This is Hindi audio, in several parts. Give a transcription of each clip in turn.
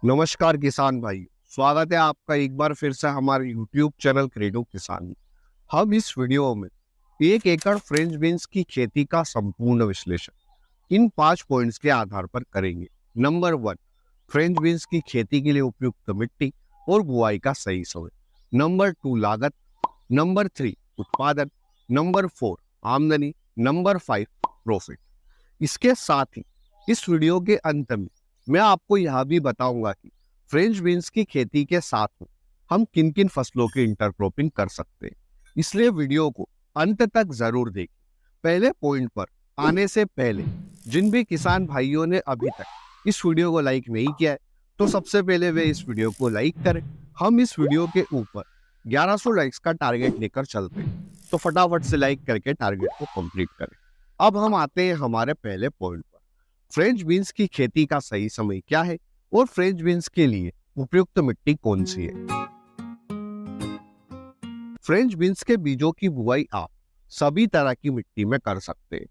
नमस्कार किसान भाई, स्वागत है आपका एक बार फिर से हमारे YouTube चैनल क्रेडो किसान में। हम इस वीडियो में 1 एकड़ फ्रेंच बीन्स की खेती का संपूर्ण विश्लेषण इन 5 पॉइंट्स के आधार पर करेंगे। नंबर 1, फ्रेंच बीन्स की खेती के लिए उपयुक्त मिट्टी और बुआई का सही समय। नंबर 2, लागत। नंबर 3, उत्पादन। नंबर 4, आमदनी। Number 5, profit. इसके साथ ही इस वीडियो के अंत में मैं आपको यह भी बताऊंगा कि फ्रेंच बीन्स की खेती के साथ में हम किन किन फसलों की इंटरक्रॉपिंग कर सकते हैं, इसलिए वीडियो को अंत तक जरूर देखें। पहले पॉइंट पर आने से पहले जिन भी किसान भाइयों ने अभी तक इस वीडियो को लाइक नहीं किया है, तो सबसे पहले वे इस वीडियो को लाइक करें। हम इस वीडियो के ऊपर 1100 लाइक्स का टारगेट लेकर चलते हैं, तो फटाफट से लाइक करके टारगेट को कंप्लीट करें। अब हम आते हैं हमारे पहले पॉइंट पर। फ्रेंच बीन्स की खेती का सही समय क्या है और फ्रेंच बीन्स के लिए उपयुक्त मिट्टी कौन सी है। फ्रेंच बीन्स के बीजों की बुआई आप सभी तरह की मिट्टी में कर सकते हैं।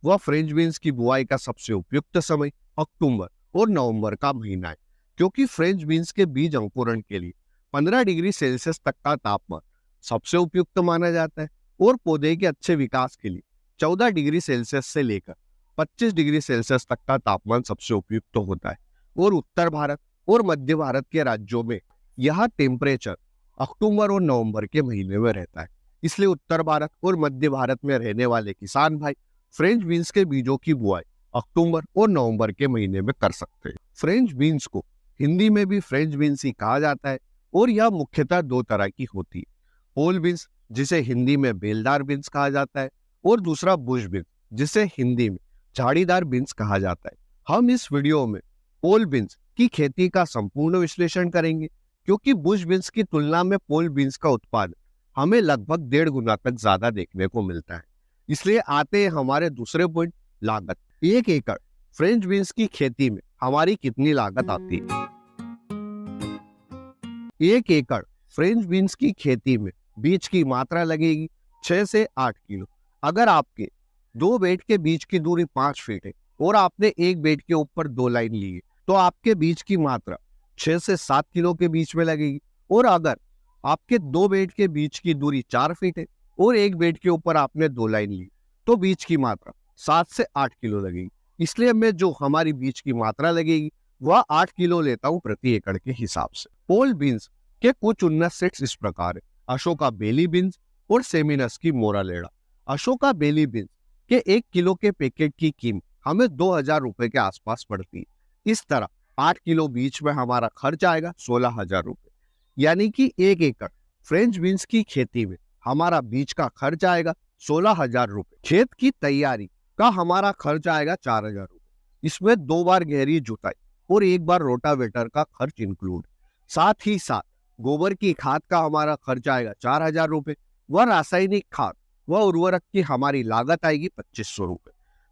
वह फ्रेंच बीन्स की बुआई का सबसे उपयुक्त समय अक्टूबर और नवंबर का महीना है, क्योंकि फ्रेंच बीन्स के बीज अंकुरण के लिए 15 डिग्री सेल्सियस तक का तापमान सबसे उपयुक्त माना जाता है और पौधे के अच्छे विकास के लिए 14 डिग्री सेल्सियस से लेकर 25 डिग्री सेल्सियस तक का तापमान सबसे उपयुक्त होता है। और उत्तर भारत और मध्य भारत के राज्यों में यह टेम्परेचर अक्टूबर और नवंबर के महीने में रहता है। इसलिए उत्तर भारत और मध्य भारत में रहने वाले किसान भाई फ्रेंच बीन्स के बीजों की बुआई अक्टूबर और नवंबर के महीने में कर सकते हैं। फ्रेंच बीन्स को हिंदी में भी फ्रेंच बीन्स ही कहा जाता है और यह मुख्यतः 2 तरह की होती है। पोल बीन्स, जिसे हिंदी में बेलदार बीन्स कहा जाता है, और दूसरा बुश बीन्स, जिसे हिंदी में झाड़ीदार बीन्स कहा जाता है। हम इस वीडियो में पोल बीन्स की खेती का संपूर्ण विश्लेषण करेंगे, क्योंकि बुश बीन्स की तुलना में पोल बीन्स का उत्पादन हमें लगभग 1.5 गुना तक ज्यादा देखने को मिलता है। इसलिए आते हैं हमारे दूसरे पॉइंट, लागत। 1 एकड़ फ्रेंच बीन्स की खेती में हमारी कितनी लागत आती है। 1 एकड़ फ्रेंच बीन्स की खेती में बीज की मात्रा लगेगी 6 से 8 किलो। अगर आपके 2 बेड के बीच की दूरी 5 फीट है और आपने एक बेड के ऊपर 2 लाइन ली है, तो आपके बीज की मात्रा 6 से 7 किलो के बीच में लगेगी। और अगर आपके 2 बेड के बीच की दूरी 4 फीट है और एक बेड के ऊपर आपने 2 लाइन ली, तो बीज की मात्रा 7 से 8 किलो लगेगी। इसलिए मैं जो हमारी बीज की मात्रा लगेगी वह 8 किलो लेता हूँ प्रति एकड़ के हिसाब से। पोल बीन्स के कुछ उन्नत सेट्स इस प्रकार है: अशोका बेली बीन्स और सेमिनस की मोरालेडा। अशोका बेली बीन्स के 1 किलो के पैकेट की कीमत हमें 2000 रुपए के आसपास पड़ती है। इस तरह 8 किलो बीज में हमारा खर्च आएगा 16,000 रुपए। यानी कि 1 एकड़ फ्रेंच बीन्स की खेती में हमारा बीज का खर्च आएगा 16,000 रुपए। खेत की तैयारी का हमारा खर्च आएगा 4,000 रुपए। इसमें 2 बार गहरी जुताई और 1 बार रोटावेटर का खर्च इंक्लूड। साथ ही साथ गोबर की खाद का हमारा खर्च आएगा 4,000 रुपए। वह रासायनिक खाद व उर्वरक की हमारी लागत आएगी 2,500 रुपए।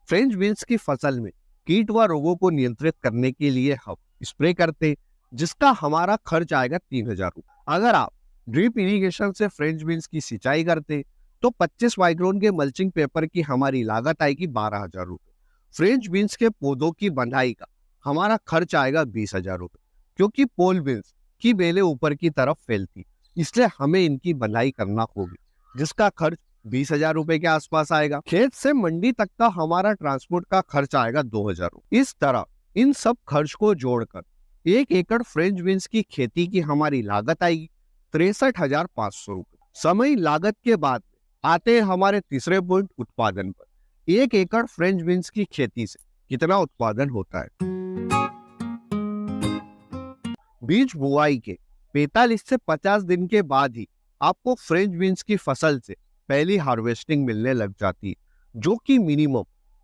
फ्रेंच बीन्स की फसल में कीट व रोगों को नियंत्रित करने के लिए हम स्प्रे करते हैं, जिसका हमारा खर्च आएगा 3,000 रुपए। अगर आप ड्रिप इरिगेशन से फ्रेंच बीन्स की सिंचाई करते हैं, तो 25 माइक्रोन के मल्चिंग पेपर की हमारी लागत आएगी 12,000 रुपए। फ्रेंच बीन्स के पौधों की बंधाई का हमारा खर्च आएगा 20,000 रुपए, क्योंकि पोल बीन्स की बेलें ऊपर की तरफ फैलती, इसलिए हमें इनकी बंधाई करना होगी, जिसका खर्च 20,000 रुपए के आसपास आएगा। खेत से मंडी तक का हमारा ट्रांसपोर्ट का खर्च आएगा 2,000 रुपए। इस तरह इन सब खर्च को जोड़कर 1 एकड़ फ्रेंच बीन्स की खेती की हमारी लागत आएगी 63,500 रुपए। समय लागत के बाद आते हैं हमारे तीसरे पॉइंट, उत्पादन पर। 1 एकड़ फ्रेंच बीन्स की खेती से कितना उत्पादन होता है। बीज बुआई के 45 से 50 दिन के बाद ही आपको फ्रेंच बीन्स की फसल से पहली हार्वेस्टिंग मिलने लग जाती है, जो कि मिनिमम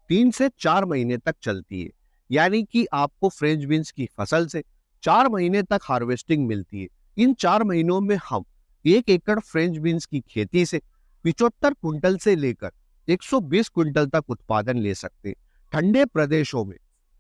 3 से 4 महीने तक चलती है। यानी कि आपको फ्रेंच बीन्स की फसल से 4 महीने तक हार्वेस्टिंग मिलती है। इन 4 महीनों में हम 1 एकड़ फ्रेंच बीन्स की खेती से 75 कुंटल से लेकर 120 कुंटल तक उत्पादन ले सकते हैं। ठंडे प्रदेशों में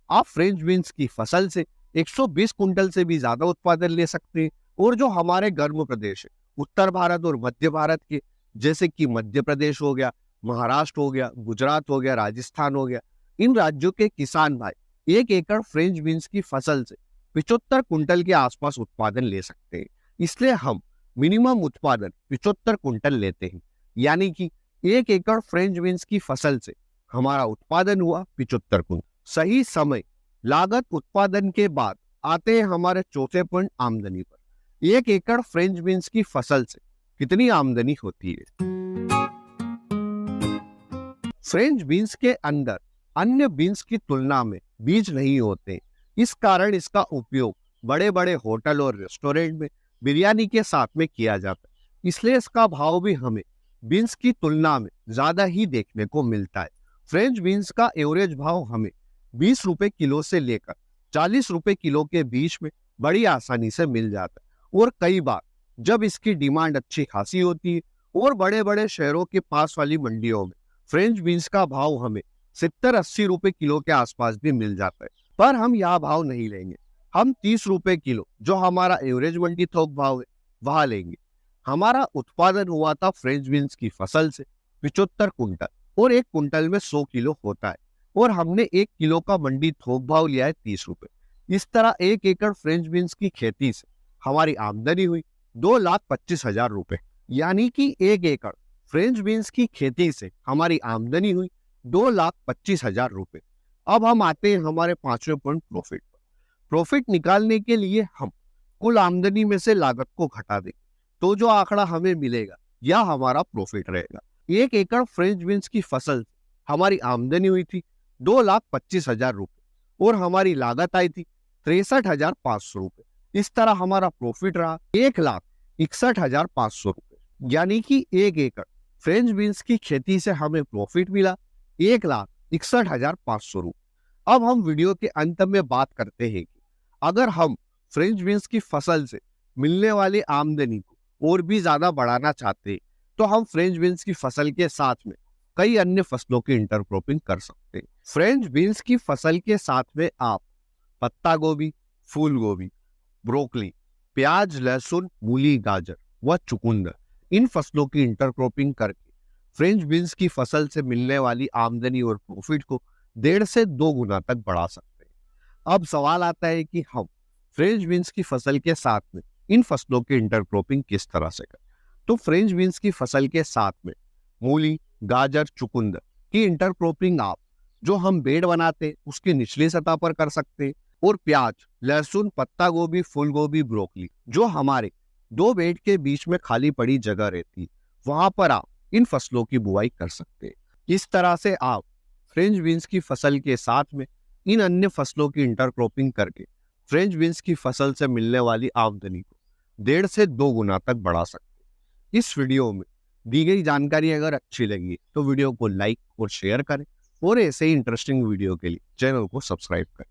आप फ्रेंच बीन्स की फसल से 120 कुंटल से भी ज्यादा उत्पादन ले सकते हैं। और जो हमारे गर्म प्रदेश है, उत्तर भारत और मध्य भारत के, जैसे कि मध्य प्रदेश हो गया, महाराष्ट्र हो गया, गुजरात हो गया, राजस्थान हो गया, इन राज्यों के किसान भाई 1 एकड़ फ्रेंच बीन्स की फसल से 75 कुंटल के आसपास उत्पादन ले सकते हैं। इसलिए हम मिनिमम उत्पादन 75 कुंटल लेते हैं, यानी कि 1 एकड़ फ्रेंच बीन्स की फसल से हमारा उत्पादन हुआ 75 कुंटल। सही समय, लागत, उत्पादन के बाद आते हैं हमारे चौथे पॉइंट, आमदनी पर। 1 एकड़ फ्रेंच बीन्स की फसल से कितनी आमदनी होती है? फ्रेंच बीन्स के अंदर अन्य बीन्स की तुलना में बीज नहीं होते, इस कारण इसका उपयोग बड़े बड़े होटल और रेस्टोरेंट में बिरयानी के साथ में किया जाता है। इसलिए इसका भाव भी हमें बीन्स की तुलना में ज्यादा ही देखने को मिलता है। फ्रेंच बीन्स का एवरेज भाव हमें 20 रुपए किलो से लेकर 40 रुपए किलो के बीच में बड़ी आसानी से मिल जाता है। और कई बार जब इसकी डिमांड अच्छी खासी होती है और बड़े बड़े शहरों के पास वाली मंडियों में फ्रेंच बीन्स का भाव हमें 70-80 रुपए किलो के आसपास भी मिल जाता है। पर हम यह भाव नहीं लेंगे, हम 30 रुपए किलो जो हमारा एवरेज मंडी थोक भाव है वहां लेंगे। हमारा उत्पादन हुआ था फ्रेंच बीन्स की फसल से 75 कुंटल और 1 कुंटल में 100 किलो होता है और हमने 1 किलो का मंडी थोक भाव लिया है 30 रुपए। इस तरह 1 एकड़ फ्रेंच बीन्स की खेती से हमारी आमदनी हुई 2,25,000 रुपए, यानी कि 1 एकड़ फ्रेंच बीन्स की खेती से हमारी आमदनी हुई 2,25,000 रुपए। अब हम आते हैं हमारे 5वें पॉइंट, प्रॉफिट पर। प्रॉफिट निकालने के लिए हम कुल आमदनी में से लागत को घटा दें तो जो आंकड़ा हमें मिलेगा यह हमारा प्रॉफिट रहेगा। 1 एकड़ फ्रेंच बीन्स की फसल हमारी आमदनी हुई थी 2,25,000 रुपए और हमारी लागत आई थी 63,500 रुपए। इस तरह हमारा प्रॉफिट रहा 1,61,500 रुपए, यानी कि 1 एकड़ फ्रेंच बीन्स की खेती से हमें प्रॉफिट मिला 1,61,500 रुपए। अब हम वीडियो के अंत में बात करते हैं कि अगर हम फ्रेंच बीन्स की फसल से मिलने वाली आमदनी को और भी ज्यादा बढ़ाना चाहते हैं तो हम फ्रेंच बीन्स की फसल के साथ में कई अन्य फसलों की इंटरक्रॉपिंग कर सकते हैं। फ्रेंच बीन्स की फसल के साथ में आप पत्ता गोभी, फूल गोभी, ब्रोकली, प्याज, लहसुन, मूली, गाजर व चुकंदर, इन फसलों की इंटरक्रॉपिंग करके फ्रेंच बीन्स की फसल से मिलने वाली आमदनी और प्रॉफिट को 1.5 से 2 गुना तक बढ़ा सकते हैं। अब सवाल आता है कि हम फ्रेंच बीन्स की फसल के साथ में इन फसलों की इंटरक्रॉपिंग किस तरह से करें। तो फ्रेंच बीन्स की फसल के साथ में मूली, गाजर, चुकंदर की इंटरक्रॉपिंग आप जो हम बेड बनाते हैं उसकी निचली सतह पर कर सकते हैं और प्याज, लहसुन, पत्ता गोभी, फूल गोभी, ब्रोकली जो हमारे 2 बेड के बीच में खाली पड़ी जगह रहती है वहां पर आप इन फसलों की बुआई कर सकते हैं। इस तरह से आप फ्रेंच बीन्स की फसल के साथ में इन अन्य फसलों की इंटरक्रॉपिंग करके फ्रेंच बीन्स की फसल से मिलने वाली आमदनी को 1.5 से 2 गुना तक बढ़ा सकते हैं। इस वीडियो में दी गई जानकारी अगर अच्छी लगी तो वीडियो को लाइक और शेयर करें और ऐसे ही इंटरेस्टिंग वीडियो के लिए चैनल को सब्सक्राइब करें।